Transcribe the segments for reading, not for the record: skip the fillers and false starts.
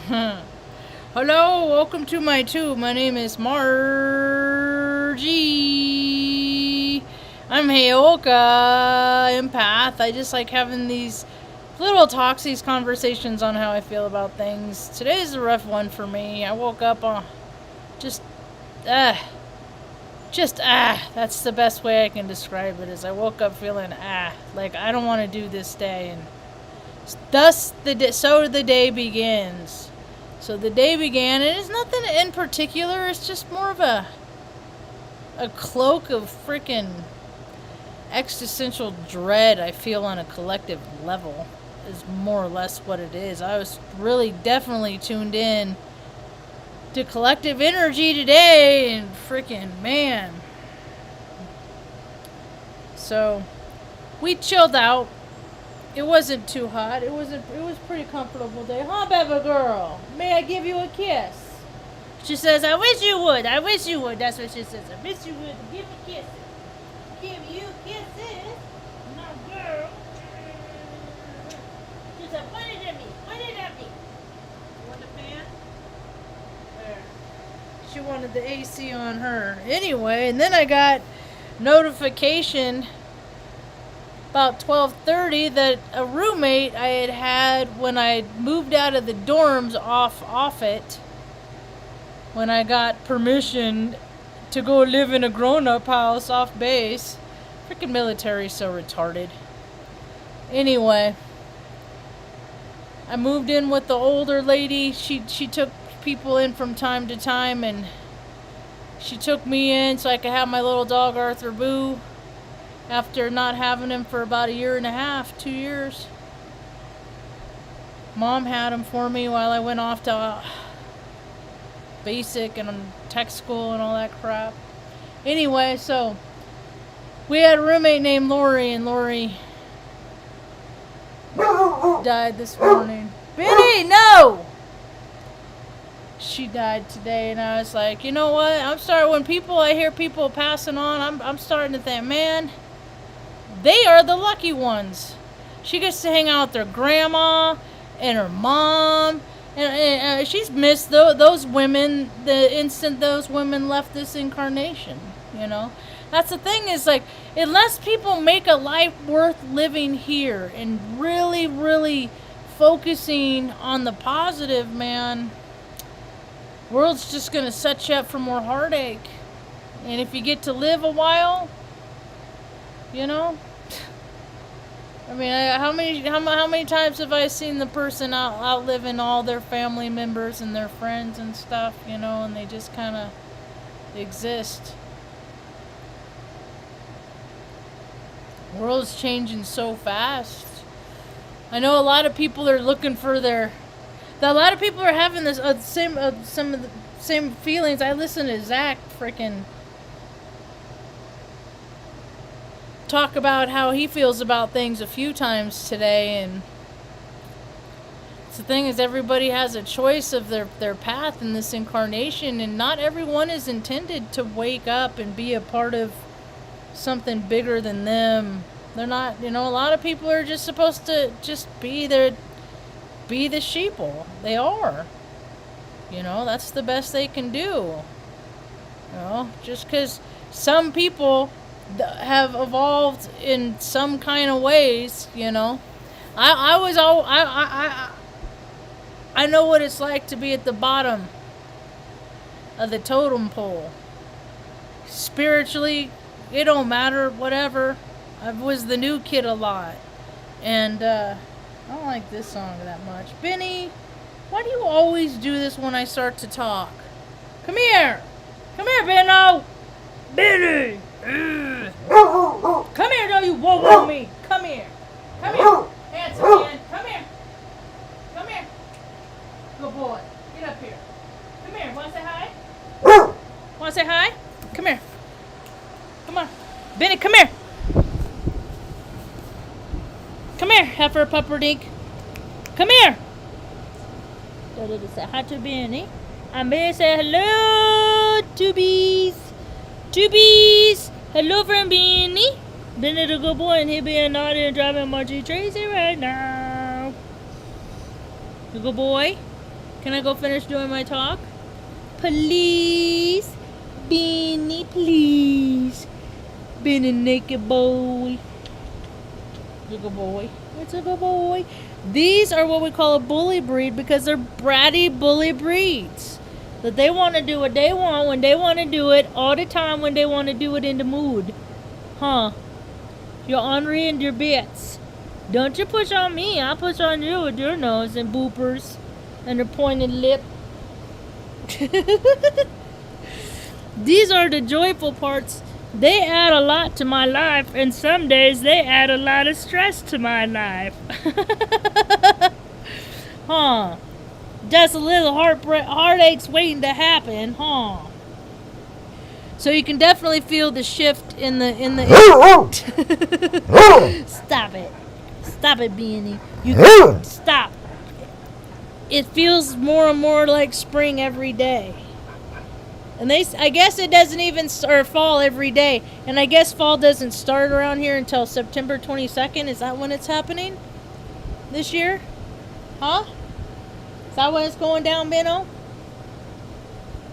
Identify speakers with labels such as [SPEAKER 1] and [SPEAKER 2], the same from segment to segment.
[SPEAKER 1] Hello, welcome to my tube. My name is Margie. I'm Heyoka, empath. I just like having these little talks, these conversations on how I feel about things. Today's a rough one for me. I woke up on that's the best way I can describe it. Is I woke up feeling like I don't want to do this day, and thus the day begins. So the day began, and it's nothing in particular. It's just more of a cloak of freaking existential dread I feel on a collective level is more or less what it is. I was really definitely tuned in to collective energy today, and freaking man. So we chilled out. It wasn't too hot. It was pretty comfortable day. Huh, baby girl? May I give you a kiss? She says, I wish you would. I wish you would. That's what she says. I wish you would. Give me kisses. Give you kisses. No, girl. She said, what did that mean? What did that mean? You want the fan? There. She wanted the AC on her. Anyway, and then I got notification about 12:30 that a roommate I had when I moved out of the dorms off it, when I got permission to go live in a grown-up house off base. Freaking military's so retarded. Anyway, I moved in with the older lady. She took people in from time to time, and she took me in so I could have my little dog Arthur Boo. After not having him for about 1.5 years, 2 years. Mom had him for me while I went off to basic and tech school and all that crap. Anyway, so we had a roommate named Lori, and Lori died this morning. Benny, no! She died today, and I was like, you know what? When I hear people passing on, I'm starting to think, man, they are the lucky ones. She gets to hang out with their grandma and her mom. And she's missed those women the instant those women left this incarnation. You know? That's the thing, is like, unless people make a life worth living here and really, really focusing on the positive, man, world's just going to set you up for more heartache. And if you get to live a while, you know, I mean, how many times have I seen the person outliving all their family members and their friends and stuff, you know, and they just kind of exist. The world's changing so fast. I know a lot of people are looking for a lot of people are having this some of the same feelings. I listened to Zach freaking talk about how he feels about things a few times today, and the thing is, everybody has a choice of their path in this incarnation, and not everyone is intended to wake up and be a part of something bigger than them. They're not, you know, a lot of people are just supposed to just be the sheeple. They are, you know, that's the best they can do. You know, just because some people have evolved in some kind of ways, you know. I know what it's like to be at the bottom of the totem pole. Spiritually, it don't matter, whatever. I was the new kid a lot. And I don't like this song that much. Benny, why do you always do this when I start to talk? Come here. Come here, Benno. Benny. Come here, don't you whoa whoa me. Come here. Come here. Handsome man. Come here. Come here. Good boy. Get up here. Come here. Want to say hi? Want to say hi? Come here. Come on. Benny, come here. Come here, heifer pupperdink. Come here. Say hi to Benny. I'm going to say hello to bees. Tubies! Hello from Benny. Benny the good boy, and he being naughty and driving Margie Tracy right now. The good boy. Can I go finish doing my talk? Please. Beanie, please. Beanie naked boy. It's a good boy. It's a good boy. These are what we call a bully breed because they're bratty bully breeds. That they want to do what they want when they want to do it all the time when they want to do it in the mood. Huh? Your ornery and your bits. Don't you push on me. I'll push on you with your nose and boopers and a pointed lip. These are the joyful parts. They add a lot to my life, and some days they add a lot of stress to my life. Huh? Just a little heartaches waiting to happen, huh? So you can definitely feel the shift in the Stop it. Stop it, Beanie. You stop. It feels more and more like spring every day. And I guess it doesn't even start fall every day. And I guess fall doesn't start around here until September 22nd. Is that when it's happening? This year? Huh? Is that when it's going down, Benno?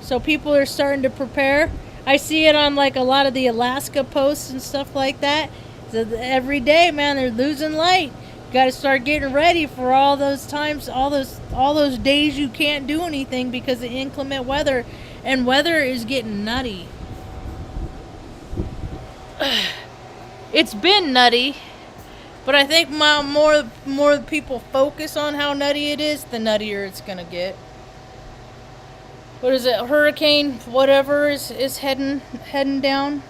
[SPEAKER 1] So people are starting to prepare. I see it on like a lot of the Alaska posts and stuff like that. So every day, man, they're losing light. You got to start getting ready for all those times, all those days you can't do anything because of inclement weather. And weather is getting nutty. It's been nutty, but I think more people focus on how nutty it is, the nuttier it's gonna get. What is it? Hurricane whatever is heading down,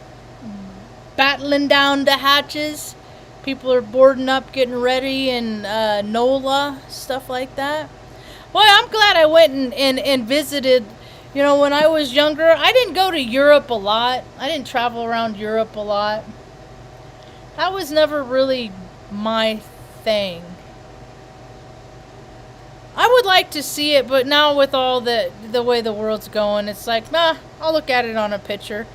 [SPEAKER 1] battling down the hatches. People are boarding up, getting ready, and NOLA stuff like that. Well, I'm glad I went and visited. You know, when I was younger, I didn't go to Europe a lot. I didn't travel around Europe a lot. That was never really my thing. I would like to see it, but now with all the way the world's going, it's like, nah, I'll look at it on a picture.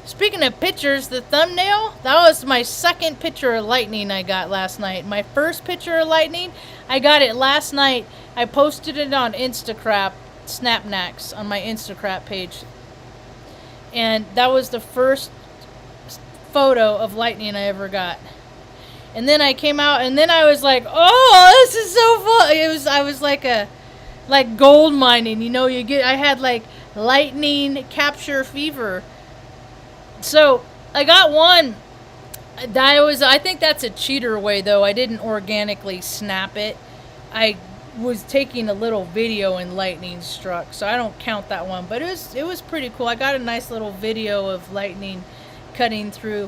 [SPEAKER 1] Speaking of pictures, the thumbnail, that was my second picture of lightning I got last night. My first picture of lightning, I got it last night. I posted it on Instagram. Snapnacks on my Instagram page, and that was the first photo of lightning I ever got. And then I came out, and then I was like, "Oh, this is so fun!" I was like gold mining, you know. I had like lightning capture fever. So I got one. I think that's a cheater way though. I didn't organically snap it. I was taking a little video and lightning struck, so I don't count that one, but it was pretty cool. I got a nice little video of lightning cutting through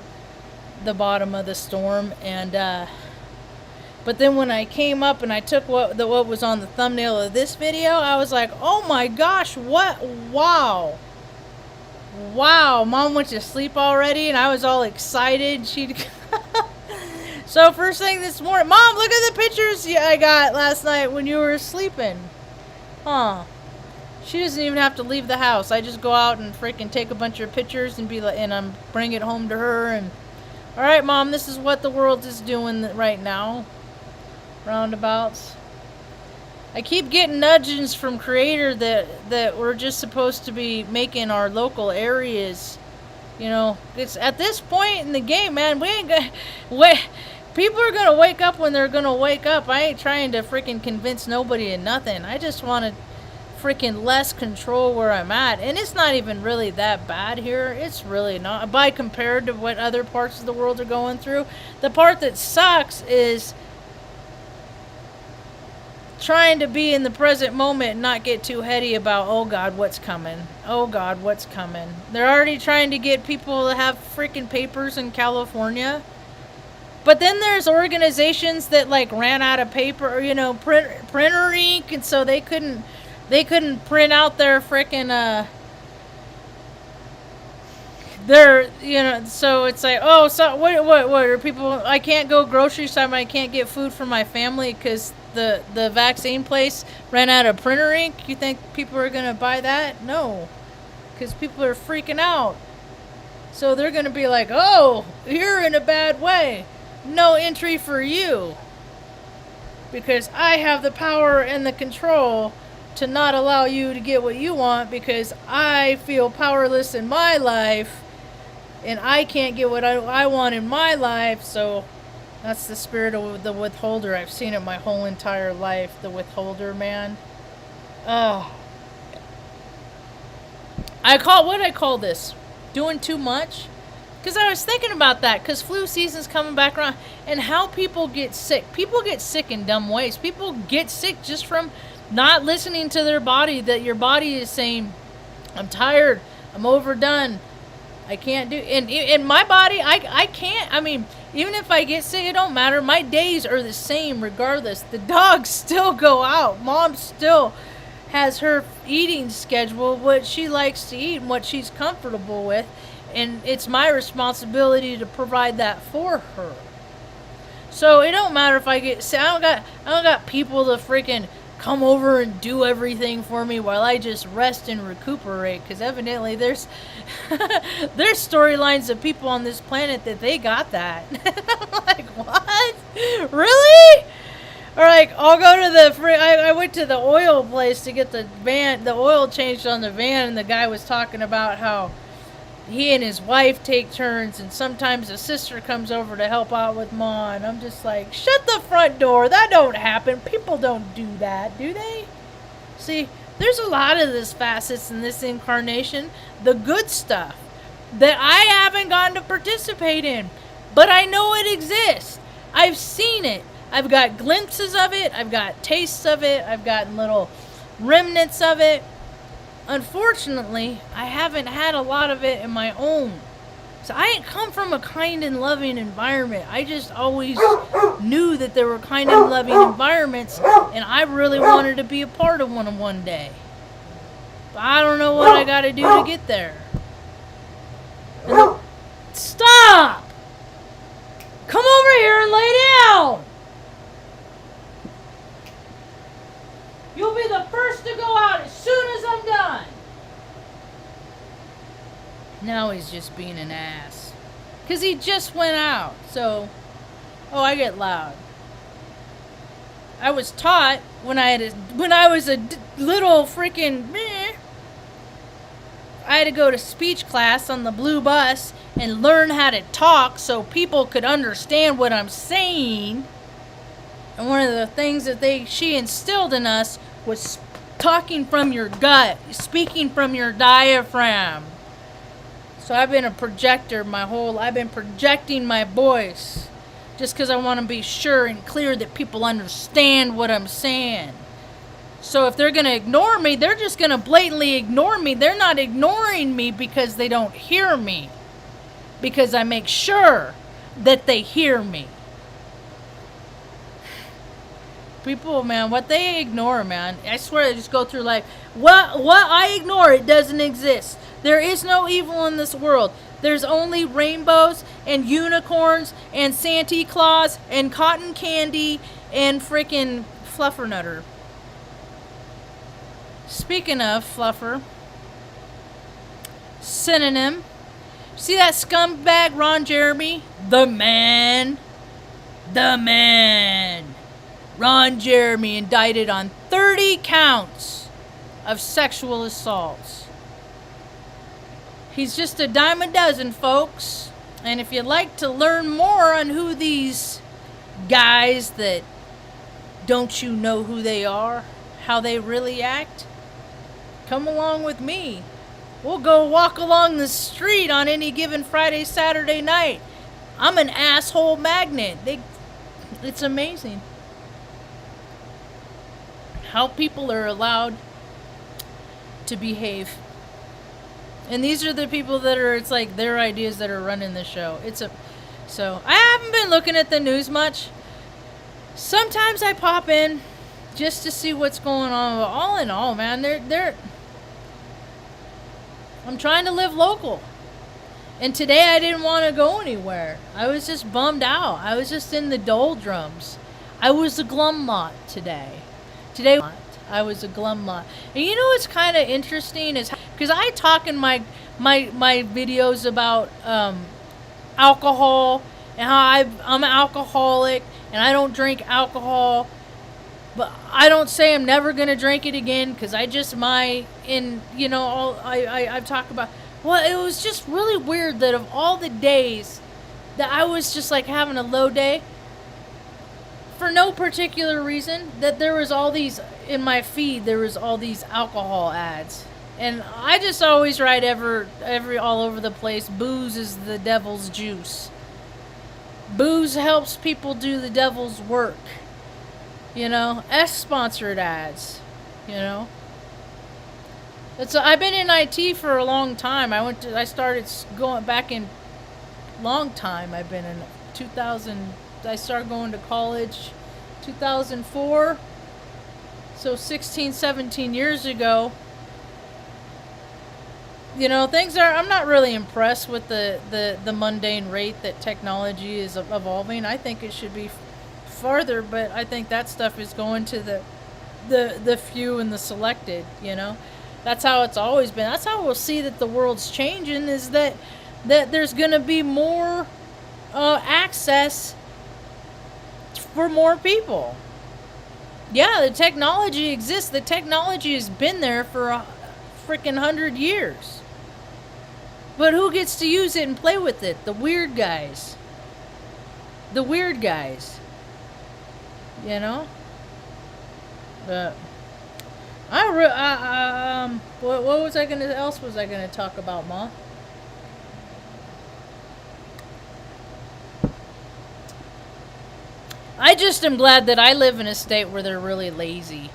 [SPEAKER 1] the bottom of the storm, and but then when I came up and I took what was on the thumbnail of this video, I was like, oh my gosh, wow, Mom went to sleep already, and I was all excited. So first thing this morning, Mom, look at the pictures I got last night when you were sleeping. Huh. She doesn't even have to leave the house. I just go out and freaking take a bunch of pictures and I'm bring it home to her and, all right, Mom, this is what the world is doing right now. Roundabouts. I keep getting nudgings from Creator that we're just supposed to be making our local areas. You know, it's at this point in the game, man, we ain't gonna people are gonna wake up when they're gonna wake up. I ain't trying to freaking convince nobody of nothing. I just want to freaking less control where I'm at, and it's not even really that bad here. It's really not, by compared to what other parts of the world are going through. The part that sucks is trying to be in the present moment and not get too heady about, oh God, what's coming? Oh God, what's coming? They're already trying to get people to have freaking papers in California. But then there's organizations that like ran out of paper, or, you know, printer ink, and so they couldn't print out their freaking so it's like, oh, so what are people? I can't go grocery shopping. I can't get food for my family because the vaccine place ran out of printer ink. You think people are gonna buy that? No, because people are freaking out. So they're gonna be like, oh, you're in a bad way. No entry for you, because I have the power and the control to not allow you to get what you want because I feel powerless in my life and I can't get what I want in my life. So that's the spirit of the withholder. I've seen it my whole entire life. The withholder, man. Oh. What I call this? Doing too much? Because I was thinking about that. Because flu season's coming back around. And how people get sick. People get sick in dumb ways. People get sick just from not listening to their body. That your body is saying, I'm tired. I'm overdone. I can't do. And in my body, I can't. I mean, even if I get sick, it don't matter. My days are the same regardless. The dogs still go out. Mom still has her eating schedule, what she likes to eat and what she's comfortable with. And it's my responsibility to provide that for her. So it don't matter if I get sick. I don't got people to freaking come over and do everything for me while I just rest and recuperate. Because evidently there's storylines of people on this planet that they got that. I'm like, what? Really? Or like, I'll go to I went to the oil place to get the oil changed on the van, and the guy was talking about how he and his wife take turns, and sometimes a sister comes over to help out with Ma, and I'm just like, shut the front door. That don't happen. People don't do that, do they? See, there's a lot of this facets in this incarnation, the good stuff, that I haven't gotten to participate in, but I know it exists. I've seen it. I've got glimpses of it. I've got tastes of it. I've gotten little remnants of it. Unfortunately, I haven't had a lot of it in my own. So I ain't come from a kind and loving environment. I just always knew that there were kind and loving environments, and I really wanted to be a part of one day. But I don't know what I gotta do to get there. Stop! Come over here and lay down! You'll be the first to go out as soon as I'm done. Now he's just being an ass. Because he just went out. So, I get loud. I was taught when I was a little freaking meh, I had to go to speech class on the blue bus and learn how to talk so people could understand what I'm saying. And one of the things that she instilled in us was talking from your gut, speaking from your diaphragm. So I've been a projector I've been projecting my voice just because I want to be sure and clear that people understand what I'm saying. So if they're going to ignore me, they're just going to blatantly ignore me. They're not ignoring me because they don't hear me. Because I make sure that they hear me. People, man, what they ignore, man. I swear they just go through life. What I ignore, it doesn't exist. There is no evil in this world. There's only rainbows and unicorns and Santa Claus and cotton candy and freaking fluffernutter. Speaking of fluffer, synonym. See that scumbag Ron Jeremy? The man. Ron Jeremy indicted on 30 counts of sexual assaults. He's just a dime a dozen, folks. And if you'd like to learn more on who these guys that don't you know who they are, how they really act, come along with me. We'll go walk along the street on any given Friday, Saturday night. I'm an asshole magnet. It's amazing how people are allowed to behave. And these are the people that are, it's like their ideas that are running the show. So I haven't been looking at the news much. Sometimes I pop in just to see what's going on. But all in all, man, I'm trying to live local. And today I didn't want to go anywhere. I was just bummed out. I was just in the doldrums. I was a glum lot today. I was a glum lot. And you know what's kind of interesting is because I talk in my videos about alcohol and how I'm an alcoholic and I don't drink alcohol. But I don't say I'm never gonna drink it again because I just might. And you know, I've talked about. Well, it was just really weird that of all the days that I was just like having a low day for no particular reason, that there was all these in my feed. There was all these alcohol ads, and I just always write every all over the place. Booze is the devil's juice. Booze helps people do the devil's work. You know, sponsored ads. You know, I've been in IT for a long time. I started going back in long time. I've been in 2000. I started going to college 2004. So 16, 17 years ago. You know, I'm not really impressed with the mundane rate that technology is evolving. I think it should be farther, but I think that stuff is going to the few and the selected, you know. That's how it's always been. That's how we'll see that the world's changing, is that there's going to be more access for more people. Yeah, the technology exists. The technology has been there for a freaking 100 years. But who gets to use it and play with it? The weird guys. The weird guys. You know? But what was I gonna else was I gonna talk about, Ma? I just am glad that I live in a state where they're really lazy.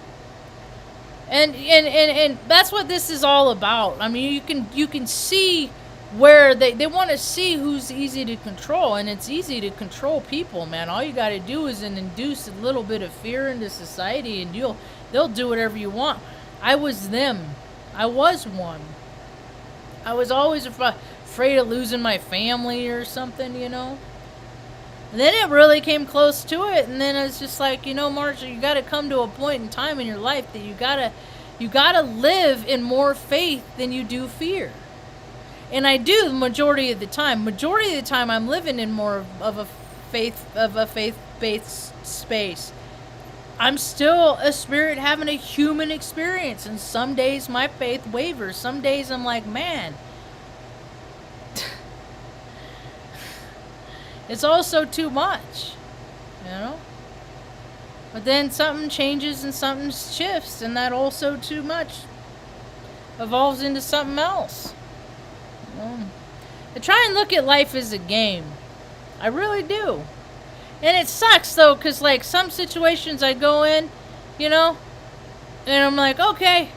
[SPEAKER 1] And that's what this is all about. I mean, you can see where they want to see who's easy to control, and it's easy to control people, man. All you got to do is induce a little bit of fear into society, and they'll do whatever you want. I was them. I was one. I was always afraid of losing my family or something, you know. And then it really came close to it, and then it's just like, you know, Marge, you got to come to a point in time in your life that you gotta live in more faith than you do fear. And I do the majority of the time. Majority of the time, I'm living in more of a faith-based space. I'm still a spirit having a human experience, and some days my faith wavers. Some days I'm like, man, it's also too much, you know? But then something changes and something shifts, and that also too much evolves into something else. I try and look at life as a game. I really do. And it sucks, though, because, like, some situations I go in, you know, and I'm like, okay,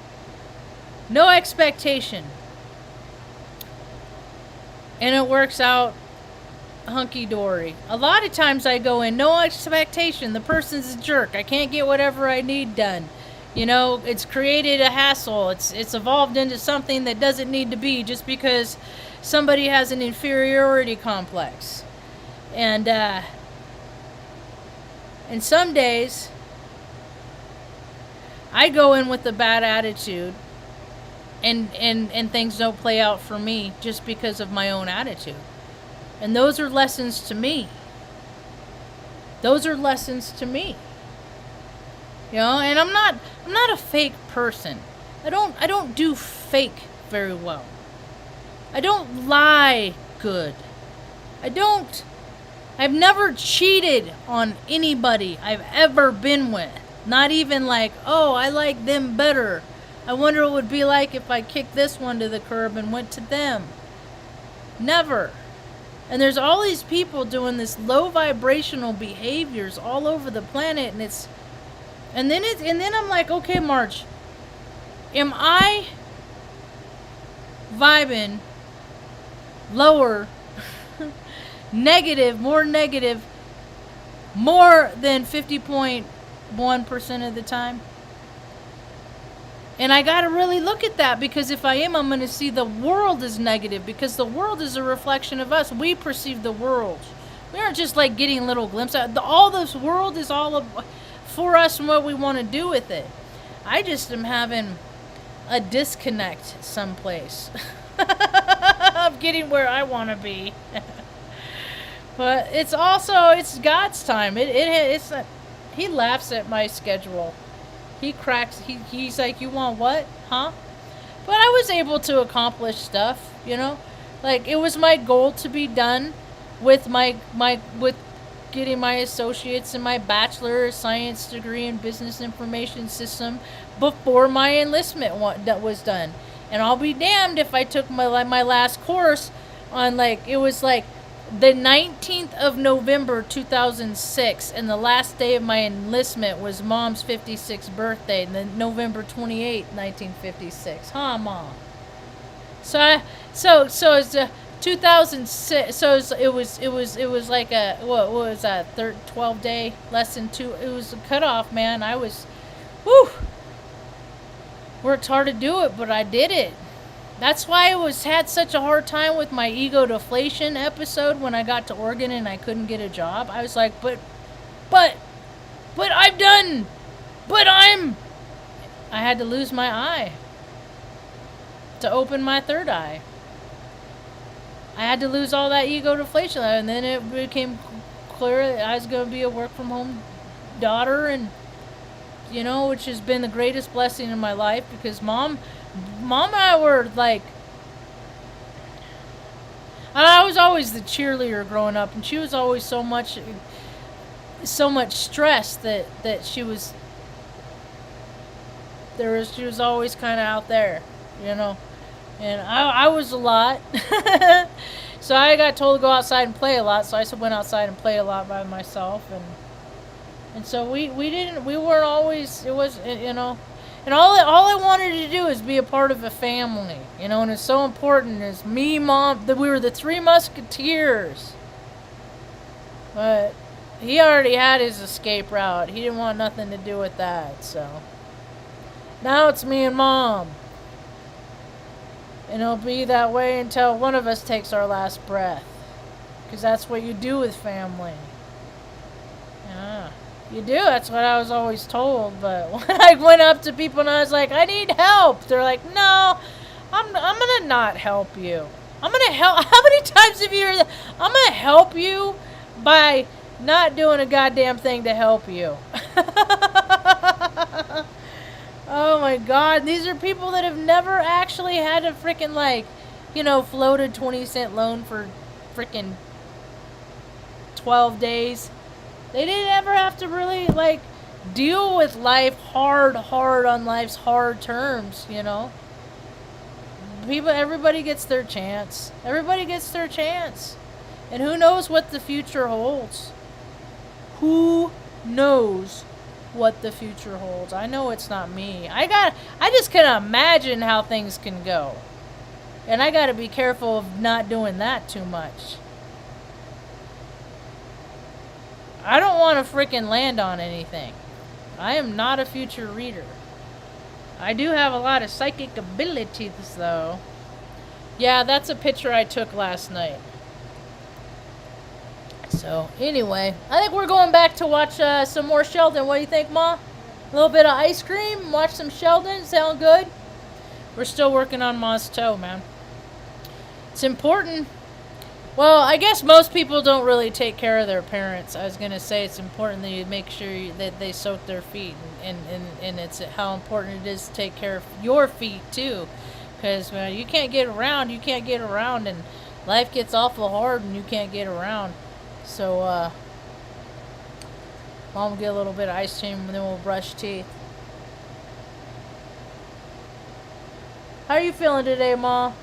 [SPEAKER 1] no expectation. And it works out hunky-dory. A lot of times I go in, no expectation. The person's a jerk. I can't get whatever I need done. You know, it's created a hassle. It's evolved into something that doesn't need to be just because somebody has an inferiority complex. And some days I go in with a bad attitude and things don't play out for me just because of my own attitude. And those are lessons to me. Those are lessons to me. You know, and I'm not a fake person. I don't do fake very well. I don't lie good. I've never cheated on anybody I've ever been with. Not even like, oh, I like them better. I wonder what it would be like if I kicked this one to the curb and went to them. Never. And there's all these people doing this low vibrational behaviors all over the planet, and then I'm like, okay, Marge, am I vibing lower, more negative, more than 50.1% of the time? And I got to really look at that, because if I am, I'm going to see the world as negative, because the world is a reflection of us. We perceive the world. We aren't just like getting little glimpses. All this world is all for us and what we want to do with it. I just am having a disconnect someplace. I'm getting where I want to be. But it's God's time. He laughs at my schedule. He cracks. He's like, "You want what? Huh?" But I was able to accomplish stuff, you know? Like, it was my goal to be done with with getting my associates and my bachelor of science degree in business information system before my enlistment that was done. And I'll be damned if I took my last course on, like, it was like the 19th of November 2006, and the last day of my enlistment was Mom's 56th birthday, and then November 28th, 1956. Huh, Mom? So it's 2006. So it was like a what was that? 12 day, less than two. It was a cutoff, man. I was, whew, worked hard to do it, but I did it. That's why I had such a hard time with my ego deflation episode when I got to Oregon and I couldn't get a job. I was like, but I'm done. I had to lose my eye to open my third eye. I had to lose all that ego deflation, and then it became clear that I was going to be a work from home daughter, and you know, which has been the greatest blessing in my life, because Mom and I were like, I was always the cheerleader growing up, and she was always so much stress that she was always kind of out there, you know, and I was a lot. So I got told to go outside and play a lot, so I went outside and played a lot by myself, and so we weren't always, it was, you know. And all I wanted to do is be a part of a family, you know, and it's so important. Is me, Mom, that we were the three musketeers. But he already had his escape route. He didn't want nothing to do with that, so now it's me and Mom. And it'll be that way until one of us takes our last breath. Because that's what you do with family. Yeah. You do. That's what I was always told. But when I went up to people and I was like, I need help, they're like, no, I'm gonna not help you. I'm gonna help. How many times have you heard that? I'm gonna help you by not doing a goddamn thing to help you. Oh my God. These are people that have never actually had a freaking, like, you know, floated 20-cent loan for freaking 12 days. They didn't ever have to really, like, deal with life hard on life's hard terms, you know. Everybody gets their chance. Everybody gets their chance. And who knows what the future holds? Who knows what the future holds? I know it's not me. I just can imagine how things can go. And I gotta be careful of not doing that too much. I don't want to freaking land on anything. I am not a future reader. I do have a lot of psychic abilities, though. Yeah, that's a picture I took last night. So, anyway, I think we're going back to watch some more Sheldon. What do you think, Ma? A little bit of ice cream, watch some Sheldon. Sound good? We're still working on Ma's toe, man. It's important. Well, I guess most people don't really take care of their parents. I was going to say it's important that you make sure that they soak their feet. And it's how important it is to take care of your feet, too. Because when you can't get around, and life gets awful hard and you can't get around. So, Mom will get a little bit of ice cream and then we'll brush teeth. How are you feeling today, Ma?